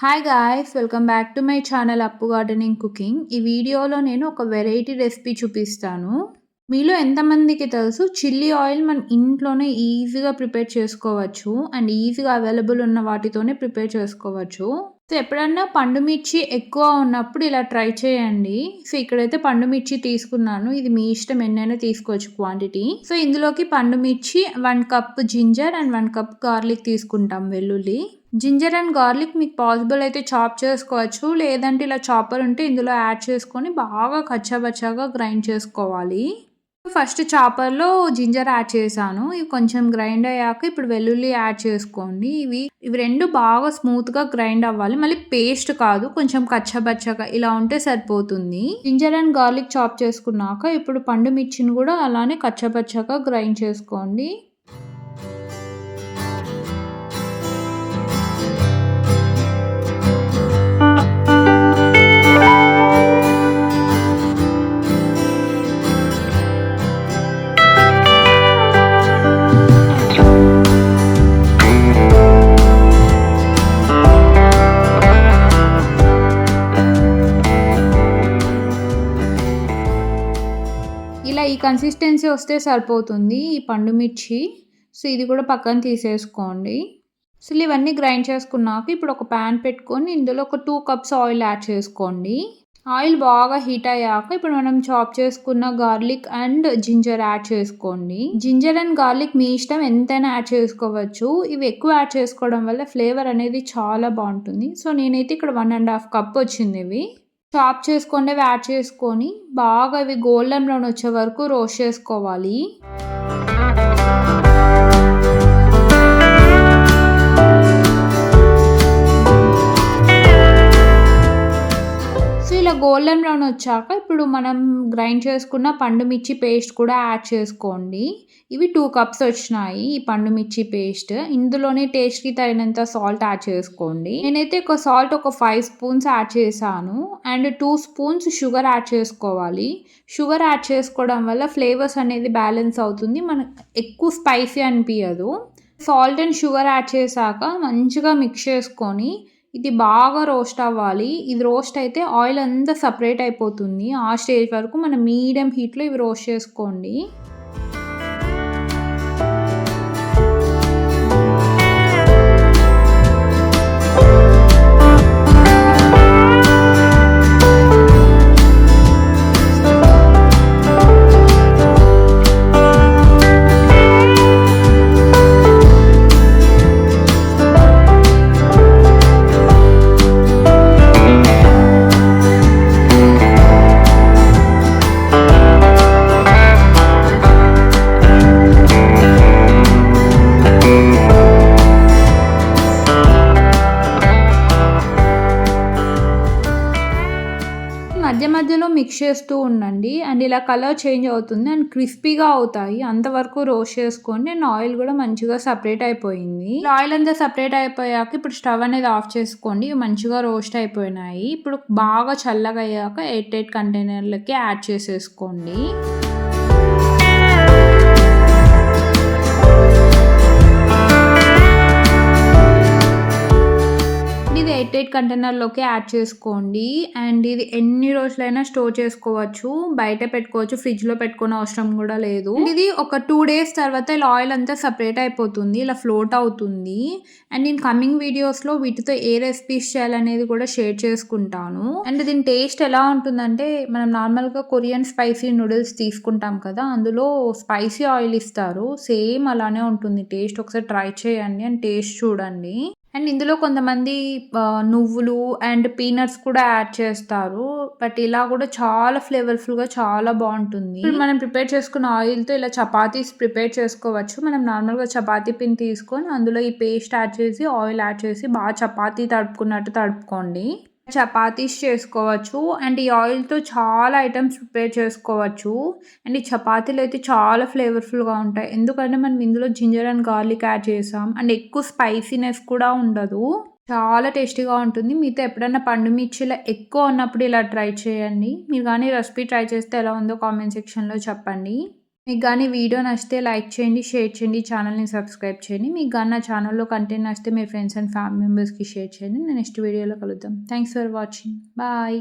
Hi guys! Welcome back to my channel అప్పు gardening cooking. ఈ వీడియోలో నేను ఒక వెరైటీ రెసిపీ చూపిస్తాను. మీలో ఎంతమందికి తెలుసు చిల్లీ ఆయిల్ మనం ఇంట్లోనే ఈజీగా ప్రిపేర్ చేసుకోవచ్చు. అండ్ ఈజీగా అవైలబుల్ ఉన్న వాటితోనే ప్రిపేర్ చేసుకోవచ్చు. సో, ఎప్పుడన్నా పండు మిర్చి ఎక్కువ ఉన్నప్పుడు ఇలా ట్రై చేయండి. సో, ఇక్కడైతే పండు మిర్చి తీసుకున్నాను. ఇది మీ ఇష్టం ఎన్నైనా తీసుకోవచ్చు క్వాంటిటీ. సో, ఇందులోకి పండు మిర్చి, 1 cup ginger and 1 cup garlic తీసుకుంటాం వెల్లుల్లి. జింజర్ అండ్ గార్లిక్ మీకు పాసిబుల్ అయితే చాప్ చేసుకోవచ్చు. లేదంటే ఇలా చాపర్ ఉంటే ఇందులో యాడ్ చేసుకొని బాగా కచ్చాబచ్చాగా గ్రైండ్ చేసుకోవాలి. ఫస్ట్ చాపర్‌లో జింజర్ యాడ్ చేశాను. ఇవి కొంచెం గ్రైండ్ అయ్యాక ఇప్పుడు వెల్లుల్లి యాడ్ చేసుకోండి. ఇవి 2 బాగా స్మూత్‌గా గ్రైండ్ అవ్వాలి. మళ్ళీ పేస్ట్ కాదు, కొంచెం కచ్చాబచ్చాగా ఇలా ఉంటే సరిపోతుంది. జింజర్ అండ్ గార్లిక్ చాప్ చేసుకున్నాక ఇప్పుడు పండు మిర్చిని కూడా అలానే కచ్చాబచ్చాగా గ్రైండ్ చేసుకోండి. ఇలా ఈ కన్సిస్టెన్సీ వస్తే సరిపోతుంది ఈ పండు మిర్చి. సో, ఇది కూడా పక్కన తీసేసుకోండి. సో, ఇవన్నీ గ్రైండ్ చేసుకున్నాక ఇప్పుడు ఒక ప్యాన్ పెట్టుకొని ఇందులో ఒక 2 కప్స్ ఆయిల్ యాడ్ చేసుకోండి. ఆయిల్ బాగా హీట్ అయ్యాక ఇప్పుడు మనం చాప్ చేసుకున్న గార్లిక్ అండ్ జింజర్ యాడ్ చేసుకోండి. జింజర్ అండ్ గార్లిక్ మీ ఇష్టం ఎంతైనా యాడ్ చేసుకోవచ్చు. ఇవి ఎక్కువ యాడ్ చేసుకోవడం వల్ల ఫ్లేవర్ అనేది చాలా బాగుంటుంది. సో, నేనైతే ఇక్కడ 1.5 కప్ వచ్చింది ఇవి. చాప్ చేసుకునేవి యాడ్ చేసుకొని బాగా ఇవి గోల్డెన్ బ్రౌన్ వచ్చే వరకు రోస్ట్ చేసుకోవాలి. సో, ఇలా గోల్డెన్ బ్రౌన్ వచ్చాక ఇప్పుడు మనం గ్రైండ్ చేసుకున్న పండు మిర్చి పేస్ట్ కూడా యాడ్ చేసుకోండి. ఇవి 2 కప్స్ వచ్చినాయి ఈ పండు మిర్చి పేస్ట్. ఇందులోనే టేస్ట్‌కి తగినంత సాల్ట్ యాడ్ చేసుకోండి. నేనైతే సాల్ట్ ఒక 5 స్పూన్స్ యాడ్ చేశాను. అండ్ 2 స్పూన్స్ షుగర్ యాడ్ చేసుకోవాలి. షుగర్ యాడ్ చేసుకోవడం వల్ల ఫ్లేవర్స్ అనేది బ్యాలెన్స్ అవుతుంది. మనకు ఎక్కువ స్పైసీ అనిపియదు. సాల్ట్ అండ్ షుగర్ యాడ్ చేశాక మంచిగా మిక్స్ చేసుకొని ఇది బాగా రోస్ట్ అవ్వాలి. ఇది రోస్ట్ అయితే ఆయిల్ అంతా సెపరేట్ అయిపోతుంది. ఆ స్టేజ్ వరకు మనం మీడియం హీట్‌లో ఇవి రోస్ట్ చేసుకోండి. మధ్య మధ్యలో మిక్స్ చేస్తూ ఉండండి. అండ్ ఇలా కలర్ చేంజ్ అవుతుంది అండ్ క్రిస్పీగా అవుతాయి. అంతవరకు రోస్ట్ చేసుకోండి. అండ్ ఆయిల్ కూడా మంచిగా సెపరేట్ అయిపోయింది. ఆయిల్ అంతా సెపరేట్ అయిపోయాక ఇప్పుడు స్టవ్ అనేది ఆఫ్ చేసుకోండి. ఇవి మంచిగా రోస్ట్ అయిపోయినాయి. ఇప్పుడు బాగా చల్లగా అయ్యాక 8 కంటైనర్లకి యాడ్ చేసేసుకోండి. ఇది 8 కంటైనర్‌లోకి యాడ్ చేసుకోండి. అండ్ ఇది ఎన్ని రోజులైనా స్టోర్ చేసుకోవచ్చు. బయట పెట్టుకోవచ్చు. ఫ్రిడ్జ్‌లో పెట్టుకోని అవసరం కూడా లేదు. ఇది ఒక 2 డేస్ తర్వాత ఇలా ఆయిల్ అంతా సెపరేట్ అయిపోతుంది. ఇలా ఫ్లోట్ అవుతుంది. అండ్ నేను కమింగ్ వీడియోస్‌లో వీటితో ఏ రెసిపీస్ చేయాలనేది కూడా షేర్ చేసుకుంటాను. అండ్ దీని టేస్ట్ ఎలా ఉంటుందంటే మనం నార్మల్‌గా కొరియన్ స్పైసీ నూడిల్స్ తీసుకుంటాం కదా! అందులో స్పైసీ ఆయిల్ ఇస్తారు. సేమ్ అలానే ఉంటుంది టేస్ట్. ఒకసారి ట్రై చేయండి అండ్ టేస్ట్ చూడండి. అండ్ ఇందులో కొంతమంది నువ్వులు అండ్ పీనట్స్ కూడా యాడ్ చేస్తారు. బట్ ఇలా కూడా చాలా ఫ్లేవర్‌ఫుల్‌గా చాలా బాగుంటుంది. ఇప్పుడు మనం ప్రిపేర్ చేసుకున్న ఆయిల్‌తో ఇలా చపాతీస్ ప్రిపేర్ చేసుకోవచ్చు. మనం నార్మల్‌గా చపాతీ పిండి తీసుకొని అందులో ఈ పేస్ట్ యాడ్ చేసి ఆయిల్ యాడ్ చేసి బాగా చపాతీ తడుపుకున్నట్టు తడుపుకోండి. చపాతీస్ చేసుకోవచ్చు. అండ్ ఈ ఆయిల్‌తో చాలా ఐటెమ్స్ ప్రిపేర్ చేసుకోవచ్చు. అండ్ ఈ చపాతీలు అయితే చాలా ఫ్లేవర్‌ఫుల్‌గా ఉంటాయి. ఎందుకంటే మనం ఇందులో జింజర్ అండ్ గార్లిక్ యాడ్ చేసాం. అండ్ ఎక్కువ స్పైసీనెస్ కూడా ఉండదు. చాలా టేస్టీగా ఉంటుంది. మీతో ఎప్పుడైనా పండు మిర్చిలో ఎక్కువ ఉన్నప్పుడు ఇలా ట్రై చేయండి. మీరు కానీ రెసిపీ ట్రై చేస్తే ఎలా ఉందో కామెంట్ సెక్షన్‌లో చెప్పండి. మీకు గాని వీడియో నచ్చితే లైక్ చేయండి, షేర్ చేయండి, ఛానెల్‌ని సబ్స్క్రైబ్ చేయండి. మీకు గాని నా ఛానెల్‌లో కంటెంట్ నచ్చితే మీ ఫ్రెండ్స్ అండ్ ఫ్యామిలీ మెంబర్స్‌కి షేర్ చేయండి. నెక్స్ట్ వీడియోలో కలుద్దాం. Thanks for watching. బాయ్.